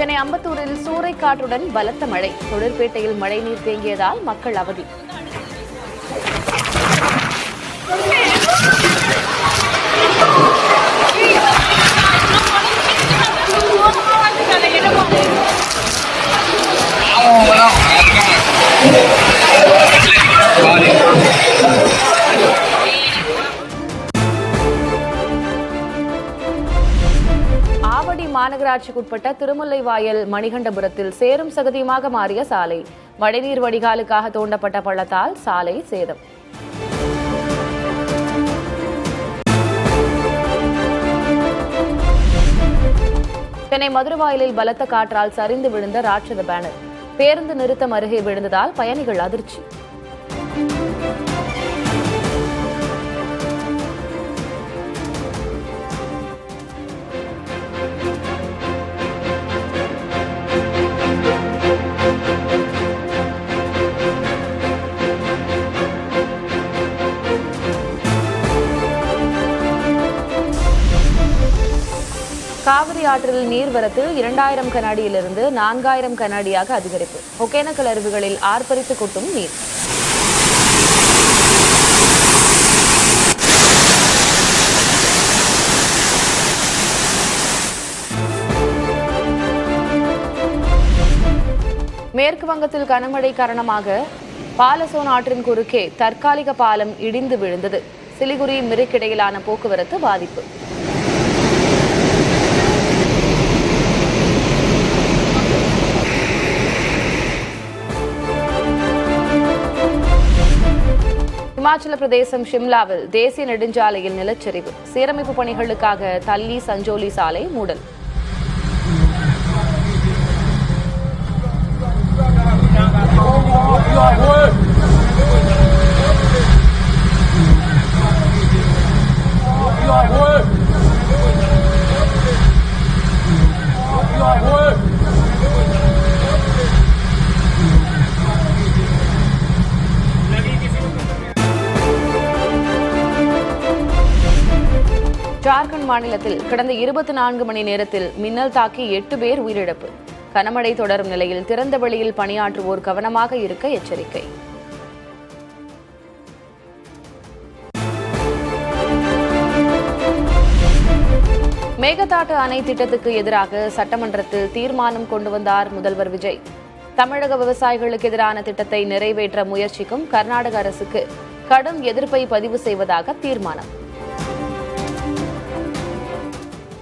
சென்னை அம்பத்தூரில் சூறைக்காற்றுடன் பலத்த மழை. தொழிற்பேட்டையில் மழைநீர் தேங்கியதால் மக்கள் அவதி. ஆவடி மாநகராட்சிக்குட்பட்ட திருமுல்லைவாயல் மணிகண்டபுரத்தில் சேரும் சகதியுமாக மாறிய சாலை. மழைநீர் வடிகாலுக்காக தோண்டப்பட்ட பள்ளத்தால் சாலை சேதம். சென்னை மதுரவாயலில் பலத்த காற்றால் சரிந்து விழுந்த ராட்சத பேனர். பேருந்து நிறுத்தம் அருகே விழுந்ததால் பயணிகள் அதிர்ச்சி. காவிரி ஆற்றில் நீர்வரத்து 2000 கனஅடியிலிருந்து 4000 கனஅடியாக அதிகரிப்பு. ஒகேனக்கல் அருவிகளில் ஆர்ப்பரித்து கொட்டும் நீர். மேற்கு வங்கத்தில் கனமழை காரணமாக பாலசோன் ஆற்றின் குறுக்கே தற்காலிக பாலம் இடிந்து விழுந்தது. சிலிகுரி மிரிக் இடையிலான போக்குவரத்து பாதிப்பு. இமாச்சல பிரதேசம் ஷிம்லாவில் தேசிய நெடுஞ்சாலையில் நிலச்சரிவு. சீரமைப்பு பணிகளுக்காக தல்லி சஞ்சோலி சாலை மூடல். ஜார்க்கண்ட் மாநிலத்தில் கடந்த 24 மணி நேரத்தில் மின்னல் தாக்கி 8 பேர் உயிரிழப்பு. கனமழை தொடரும் நிலையில் திறந்த வெளியில் பணியாற்றுவோர் கவனமாக இருக்க எச்சரிக்கை. மேகதாட்டு அணை திட்டத்துக்கு எதிராக சட்டமன்றத்தில் தீர்மானம் கொண்டு வந்தார் முதல்வர் விஜய். தமிழக விவசாயிகளுக்கு எதிரான திட்டத்தை நிறைவேற்ற முயற்சிக்கும் கர்நாடக அரசுக்கு கடும் எதிர்ப்பை பதிவு செய்வதாக தீர்மானம்.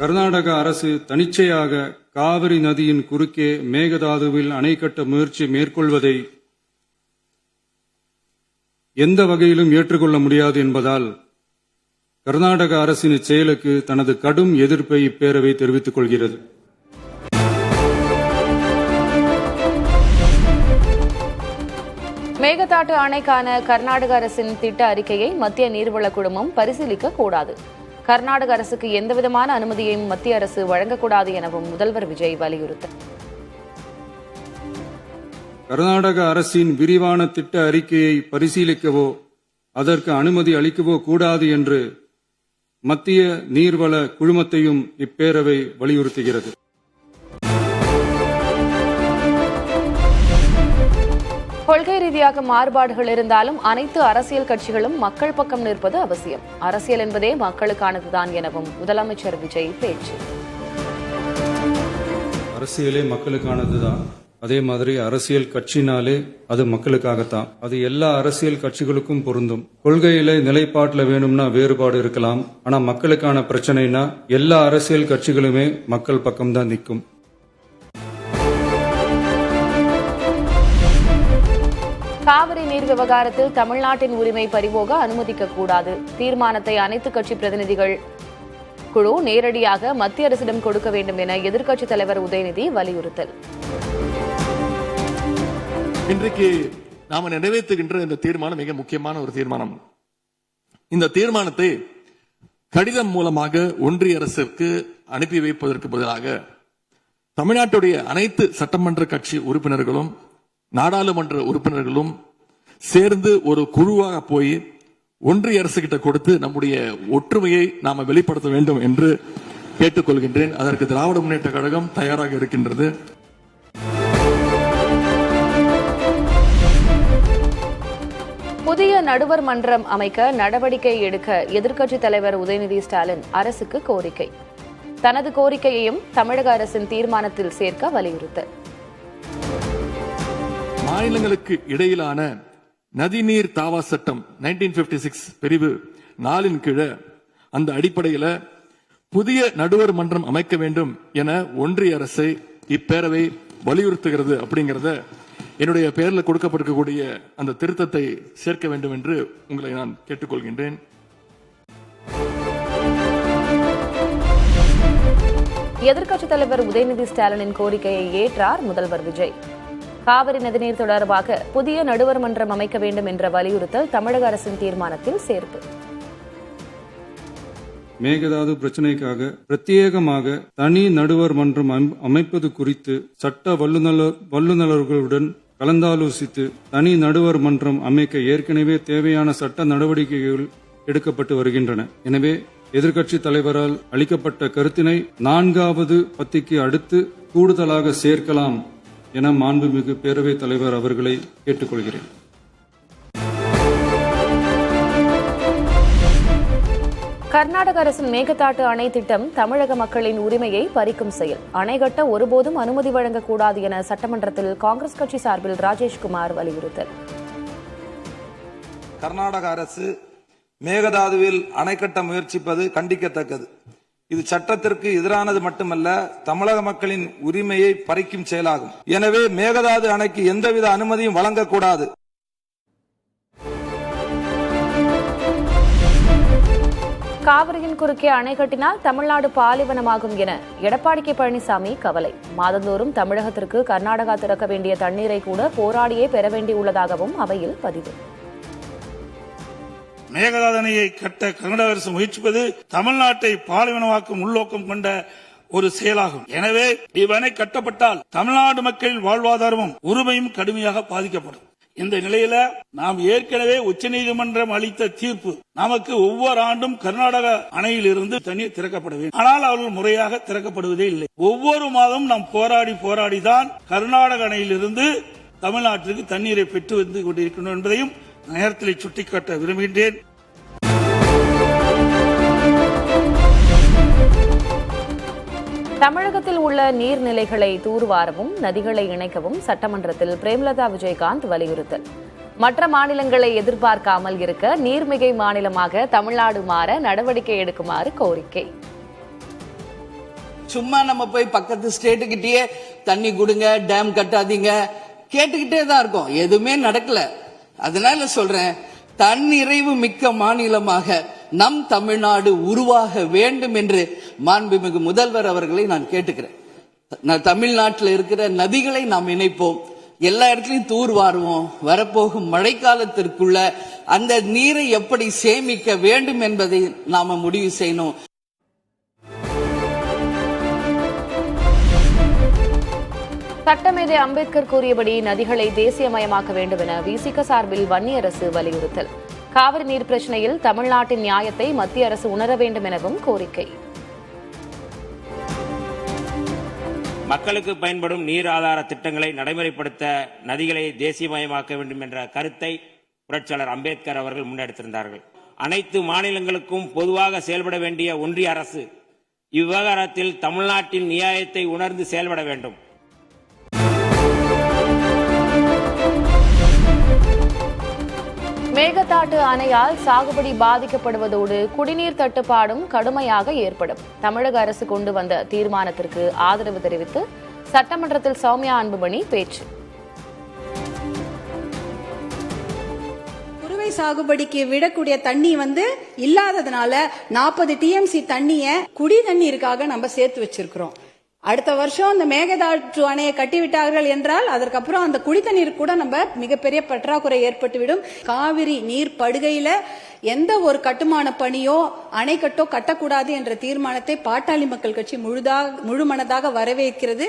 கர்நாடக அரசு தனிச்சையாக காவிரி நதியின் குறுக்கே மேகதாதுவில் அணை கட்ட முயற்சி மேற்கொள்வதை எந்த வகையிலும் ஏற்றுக்கொள்ள முடியாது என்பதால் கர்நாடக அரசின் செயலுக்கு தனது கடும் எதிர்ப்பை இப்பேரவை தெரிவித்துக் கொள்கிறது. மேகதாட்டு அணைக்கான கர்நாடக அரசின் திட்ட அறிக்கையை மத்திய நீர்வள குழுமம் பரிசீலிக்க கூடாது. கர்நாடக அரசுக்கு எந்தவிதமான அனுமதியையும் மத்திய அரசு வழங்கக்கூடாது எனவும் முதல்வர் விஜய் வலியுறுத்தார். கர்நாடக அரசின் விரிவான திட்ட அறிக்கையை பரிசீலிக்கவோ அதற்கு அனுமதி அளிக்கவோ கூடாது என்று மத்திய நீர்வள குழுமத்தையும் இப்பேரவை வலியுறுத்துகிறது. கொள்கை ரீதியாக மாறுபாடுகள் இருந்தாலும் அனைத்து அரசியல் கட்சிகளும் மக்கள் பக்கம் நிற்பது அவசியம். அரசியல் என்பதே மக்களுக்கானதுதான் எனவும் முதலமைச்சர் விஜய் பேச்சு. அரசியலே மக்களுக்கானதுதான். அதே மாதிரி அரசியல் கட்சினாலே அது மக்களுக்காகத்தான். அது எல்லா அரசியல் கட்சிகளுக்கும் பொருந்தும். கொள்கையில நிலைப்பாட்டுல வேணும்னா வேறுபாடு இருக்கலாம். ஆனா மக்களுக்கான பிரச்சனைனா எல்லா அரசியல் கட்சிகளுமே மக்கள் பக்கம்தான் நிற்கும். காவிரி நீர் விவகாரத்தில் தமிழ்நாட்டின் உரிமை பறிபோக அனுமதிக்கக்கூடாது. தீர்மானத்தை அனைத்து கட்சி பிரதிநிதிகள் குழு நேரடியாக மத்திய அரசிடம் கொடுக்க வேண்டும் என எதிர்க்கட்சித் தலைவர் உதயநிதி வலியுறுத்தல். இன்றைக்கு நாம நிறைவேற்றுகின்ற இந்த தீர்மானம் மிக முக்கியமான ஒரு தீர்மானம். இந்த தீர்மானத்தை கடிதம் மூலமாக ஒன்றிய அரசிற்கு அனுப்பி வைப்பதற்கு பதிலாக தமிழ்நாட்டுடைய அனைத்து சட்டமன்ற கட்சி உறுப்பினர்களும் நாடாளுமன்ற உறுப்பினர்களும் சேர்ந்து ஒரு குழுவாக போய் ஒன்றிய அரசு கிட்ட கொடுத்து நம்முடைய ஒற்றுமையை நாம வெளிப்படுத்த வேண்டும் என்று கேட்டுக்கொள்கின்றேன். அதற்கு திராவிட முன்னேற்ற கழகம் தயாராக இருக்கின்றது. புதிய நடுவர் மன்றம் அமைக்க நடவடிக்கை எடுக்க எதிர்க்கட்சித் தலைவர் உதயநிதி ஸ்டாலின் அரசுக்கு கோரிக்கை. தனது கோரிக்கையையும் தமிழக அரசின் தீர்மானத்தில் சேர்க்க வலியுறுத்தல். மாநிலங்களுக்கு இடையிலான நதிநீர் தாவா சட்டம் 1956 பிரிவு 4 கீழ அந்த அடிப்படையில் புதிய நடுவர் மன்றம் அமைக்க வேண்டும் என ஒன்றிய அரசை இப்பேரவை வலியுறுத்துகிறது. அப்படிங்கறத என்னுடைய பெயரில் கொடுக்கப்பட்டிருக்கக்கூடிய அந்த திருத்தத்தை சேர்க்க வேண்டும் என்று உங்களை நான் கேட்டுக்கொள்கின்றேன். எதிர்க்கட்சித் தலைவர் உதயநிதி ஸ்டாலினின் கோரிக்கையை ஏற்றார் முதல்வர் விஜய். காவிரி நதிநீர் தொடர்பாக புதிய நடுவர் மன்றம் அமைக்க வேண்டும் என்ற வலியுறுத்தல் தமிழக அரசின் தீர்மானத்தில் சேர்ப்பு. மேகதாது பிரச்சினைக்காக பிரத்யேகமாக தனி நடுவர் மன்றம் அமைப்பது குறித்து சட்ட வல்லுநர்களுடன் கலந்தாலோசித்து தனி நடுவர் மன்றம் அமைக்க ஏற்கனவே தேவையான சட்ட நடவடிக்கைகள் எடுக்கப்பட்டு வருகின்றன. எனவே எதிர்க்கட்சித் தலைவரால் அளிக்கப்பட்ட கருத்தினை 4வது பத்திக்கு அடுத்து கூடுதலாக சேர்க்கலாம் என மாண்புமிகு பேரவைத் தலைவர் அவர்களை கேட்டுக்கொள்கிறேன். கர்நாடக அரசின் மேகதாட்டு அணை திட்டம் தமிழக மக்களின் உரிமையை பறிக்கும் செயல். அணை கட்ட ஒருபோதும் அனுமதி வழங்கக்கூடாது என சட்டமன்றத்தில் காங்கிரஸ் கட்சி சார்பில் ராஜேஷ்குமார் வலியுறுத்தல். கர்நாடக அரசு மேகதாதுவில் அணை கட்ட முயற்சிப்பது கண்டிக்கத்தக்கது. இது சட்டத்திற்கு எதிரானது மட்டுமல்ல, தமிழக மக்களின் உரிமையை பறிக்கும் செயலாகும். எனவே மேகதாது அணைக்கு எந்தவித அனுமதியும் வழங்கக்கூடாது. காவிரியின் குறுக்கே அணை கட்டினால் தமிழ்நாடு பாலைவனமாகும் என எடப்பாடி கே பழனிசாமி கவலை. மாதந்தோறும் தமிழகத்திற்கு கர்நாடகா திறக்க வேண்டிய தண்ணீரை கூட போராடியே பெற வேண்டியுள்ளதாகவும் அவையில் பதிவு. மேகதாது அணையை கட்ட கர்நாடக அரசு முயற்சிப்பது தமிழ்நாட்டை பாலைவனமாக்கும் உள்நோக்கம் கொண்ட ஒரு செயலாகும். எனவே இவ்வணை கட்டப்பட்டால் தமிழ்நாடு மக்களின் வாழ்வாதாரமும் உரிமையும் கடுமையாக பாதிக்கப்படும். இந்த நிலையில நாம் ஏற்கனவே உச்சநீதிமன்றம் அளித்த தீர்ப்பு நமக்கு ஒவ்வொரு ஆண்டும் கர்நாடக அணையிலிருந்து தண்ணீர் திறக்கப்பட வேண்டும். ஆனால் அவர்கள் முறையாக திறக்கப்படுவதே இல்லை. ஒவ்வொரு மாதமும் நாம் போராடிதான் கர்நாடக அணையிலிருந்து தமிழ்நாட்டிற்கு தண்ணீரை பெற்று வந்து கொண்டிருக்கிறோம் என்பதையும் நேரத்தில் சுட்டிக்காட்ட விரும்புகின்றேன். தமிழகத்தில் உள்ள நீர்நிலைகளை தூர்வாரவும் நதிகளை இணைக்கவும் சட்டமன்றத்தில் பிரேமலதா விஜயகாந்த் வலியுறுத்தல். மற்ற மாநிலங்களை எதிர்பார்க்காமல் இருக்க நீர்மிகை மாநிலமாக தமிழ்நாடு மாற நடவடிக்கை எடுக்குமாறு கோரிக்கை. சும்மா நம்ம போய் பக்கத்து ஸ்டேட்டுக்கிட்டே தண்ணி கொடுங்க, டேம் கட்டாதீங்க கேட்டுக்கிட்டே தான் இருக்கோம். எதுவுமே நடக்கல. அதனால சொல்றேன், தன்னிறைவு மிக்க மாநிலமாக நம் தமிழ்நாடு உருவாக வேண்டும் என்று மாண்புமிகு முதல்வர் அவர்களை நான் கேட்டுக்கிறேன். தமிழ்நாட்டில் இருக்கிற நதிகளை நாம் இணைப்போம், எல்லா இடத்துலையும் தூர்வாருவோம். வரப்போகும் மழைக்காலத்திற்குள்ள அந்த நீரை எப்படி சேமிக்க வேண்டும் என்பதை நாம முடிவு செய்யணும். சட்டமேதை அம்பேத்கர் கூறியபடி நதிகளை தேசியமயமாக்க வேண்டும் என விசிக சார்பில் வன்னியரசு வலியுறுத்தல். காவிரி நீர் பிரச்சினையில் தமிழ்நாட்டின் நியாயத்தை மத்திய அரசு உணர வேண்டும் எனவும் கோரிக்கை. மக்களுக்கு பயன்படும் நீர் ஆதார திட்டங்களை நடைமுறைப்படுத்த நதிகளை தேசியமயமாக்க வேண்டும் என்ற கருத்தை புரட்சியாளர் அம்பேத்கர் அவர்கள் முன்னெடுத்திருந்தார்கள். அனைத்து மாநிலங்களுக்கும் பொதுவாக செயல்பட வேண்டிய ஒன்றிய அரசு இவ்விவகாரத்தில் தமிழ்நாட்டின் நியாயத்தை உணர்ந்து செயல்பட வேண்டும். மேகதாட்டு அணையால் சாகுபடி பாதிக்கப்படுவதோடு குடிநீர் தட்டுப்பாடும் கடுமையாக ஏற்படும். தமிழக அரசு கொண்டு வந்த தீர்மானத்திற்கு ஆதரவு தெரிவித்து சட்டமன்றத்தில் சௌமியா அன்புமணி பேச்சு. குறுவை சாகுபடிக்கு விடக்கூடிய தண்ணி இல்லாததுனால 40 TMC தண்ணிய குடி தண்ணீருக்காக நம்ம சேர்த்து வச்சிருக்கிறோம். அடுத்த வருஷம் இந்த மேகதாட்டு அணையை கட்டிவிட்டார்கள் என்றால் அதற்கப்புறம் அந்த குடித்தண்ணீர் கூட நம்ம மிகப்பெரிய பற்றாக்குறை ஏற்பட்டுவிடும். காவிரி நீர் படுகையில எந்த ஒரு கட்டுமான பணியோ அணைக்கட்டோ கட்டக்கூடாது என்ற தீர்மானத்தை பாட்டாளி மக்கள் கட்சி முழுமனதாக வரவேற்கிறது.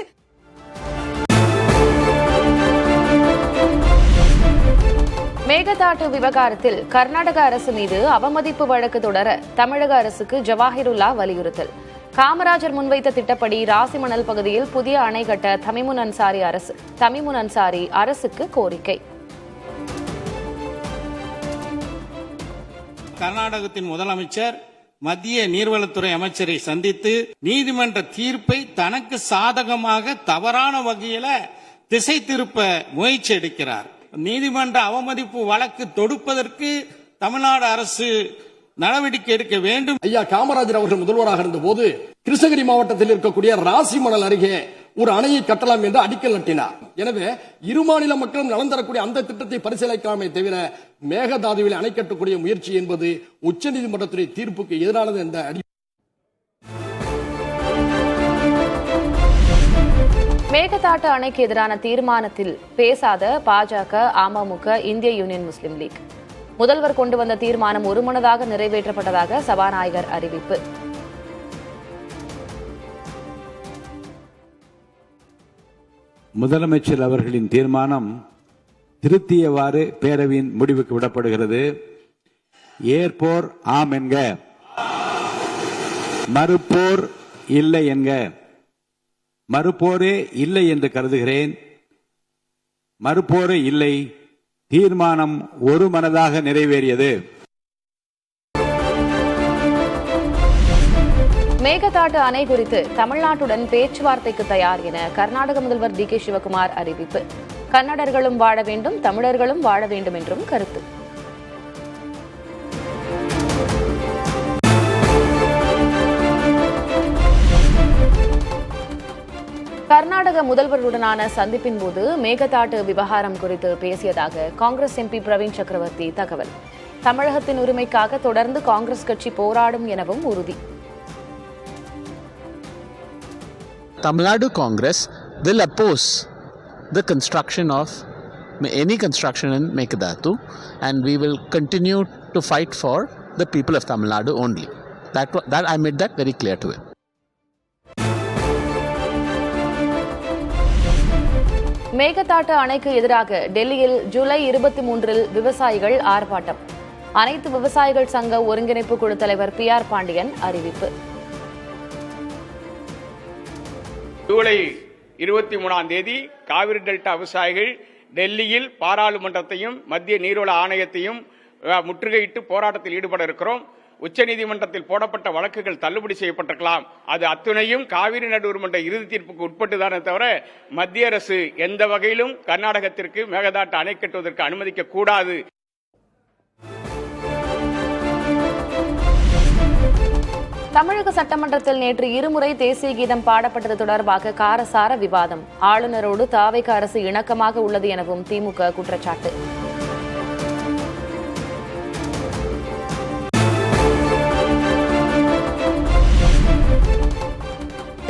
மேகதாட்டு விவகாரத்தில் கர்நாடக அரசு மீது அவமதிப்பு வழக்கு தொடர தமிழக அரசுக்கு ஜவாஹிருல்லா வலியுறுத்தல். காமராஜர் முன்வைத்த திட்டப்படி ராசிமணல் பகுதியில் புதிய அணை கட்ட தமிமுன் அன்சாரி அரசுக்கு கோரிக்கை. கர்நாடகத்தின் முதலமைச்சர் மத்திய நீர்வளத்துறை அமைச்சரை சந்தித்து நீதிமன்ற தீர்ப்பை தனக்கு சாதகமாக தவறான வகையில திசை திருப்ப முயற்சி எடுக்கிறார். நீதிமன்ற அவமதிப்பு வழக்கு தொடுப்பதற்கு தமிழ்நாடு அரசு நடவடிக்கை எடுக்க வேண்டும். ஐயா காமராஜர் அவர்கள் முதல்வராக இருந்த போது கிருஷ்ணகிரி மாவட்டத்தில் இருக்கக்கூடிய ராசிமணல் அருகே ஒரு அணையை கட்டலாம் என்று அடிக்கல் நட்டினார். எனவே இரு மாநில மக்களும் நலன் தரக்கூடிய அந்த திட்டத்தை பரிசீலிக்காமே தவிர மேகதாதுவில் அணை கட்டக்கூடிய முயற்சி என்பது உச்சநீதிமன்றத்துடைய தீர்ப்புக்கு எதிரானது என்ற மேகதாட்டு அணைக்கு எதிரான தீர்மானத்தில் பேசாத பாஜக, அமமுக, இந்திய யூனியன் முஸ்லீம் லீக். முதல்வர் கொண்டு வந்த தீர்மானம் ஒருமனதாக நிறைவேற்றப்பட்டதாக சபாநாயகர் அறிவிப்பு. முதலமைச்சர் அவர்களின் தீர்மானம் திருத்தியவாறு பேரவையின் முடிவுக்கு விடப்படுகிறது. ஏற்போர் ஆம் என்க, மறுப்போர் இல்லை என்க. மறுப்போரே இல்லை என்று கருதுகிறேன். மறுப்போரே இல்லை. தீர்மானம் ஒருமனதாக நிறைவேறியது. மேகதாட்டு அணை குறித்து தமிழ்நாட்டுடன் பேச்சுவார்த்தைக்கு தயார் என கர்நாடக முதல்வர் டி.கே. சிவகுமார் அறிவிப்பு. கன்னடர்களும் வாழ வேண்டும், தமிழர்களும் வாழ வேண்டும் என்றும் கருத்து. கர்நாடக முதல்வருடனான சந்திப்பின் போது மேகதாட்டு விவகாரம் குறித்து பேசியதாக காங்கிரஸ் எம்பி பிரவீன் சக்கரவர்த்தி தகவல். தமிழகத்தின் உரிமைக்காக தொடர்ந்து காங்கிரஸ் கட்சி போராடும் எனவும் உறுதி. Tamil Nadu Congress will oppose the construction of any construction in Mekadatu, and we will continue to fight for the people of Tamil Nadu only. That I made that very clear to him. Mekedatu அணைக்கு எதிராக டெல்லியில் ஜூலை 23 விவசாயிகள் ஆர்ப்பாட்டம். அனைத்து விவசாயிகள் சங்க ஒருங்கிணைப்பு குழு தலைவர் PR பாண்டியன் அறிவிப்பு. ஜூலை 23 காவிரி டெல்டா விவசாயிகள் டெல்லியில் பாராளுமன்றத்தையும் மத்திய நீர்வள ஆணையத்தையும் முற்றுகையிட்டு போராட்டத்தில் ஈடுபட இருக்கிறோம். உச்சநீதிமன்றத்தில் போடப்பட்ட வழக்குகள் தள்ளுபடி செய்யப்பட்டிருக்கலாம். அது அத்துணையும் காவிரி நடுவர்மன்ற இறுதி தீர்ப்புக்கு உட்பட்டுதானே தவிர மத்திய அரசு எந்த வகையிலும் கர்நாடகத்திற்கு மேகதாட்டு அணை கட்டுவதற்கு அனுமதிக்க கூடாது. தமிழக சட்டமன்றத்தில் நேற்று இருமுறை தேசிய கீதம் பாடப்பட்டது தொடர்பாக காரசார விவாதம். ஆளுநரோடு தாவேக அரசு இணக்கமாக உள்ளது எனவும் திமுக குற்றச்சாட்டு.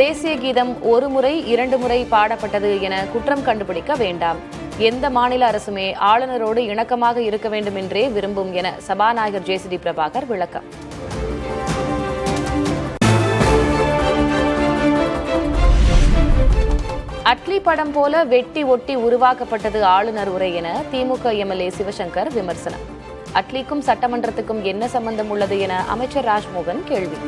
தேசிய கீதம் ஒரு முறை 2 முறை பாடப்பட்டது என குற்றம் கண்டுபிடிக்க வேண்டாம். எந்த மாநில அரசுமே ஆளுநரோடு இணக்கமாக இருக்க வேண்டும் என்றே விரும்பும் என சபாநாயகர் JCD பிரபாகர் விளக்கம். அட்லி படம் போல வெட்டி ஒட்டி உருவாக்கப்பட்டது ஆளுநர் உரை என திமுக MLA சிவசங்கர் விமர்சனம். அட்லிக்கும் சட்டமன்றத்துக்கும் என்ன சம்பந்தம் உள்ளது என அமைச்சர் ராஜ்மோகன் கேள்வி.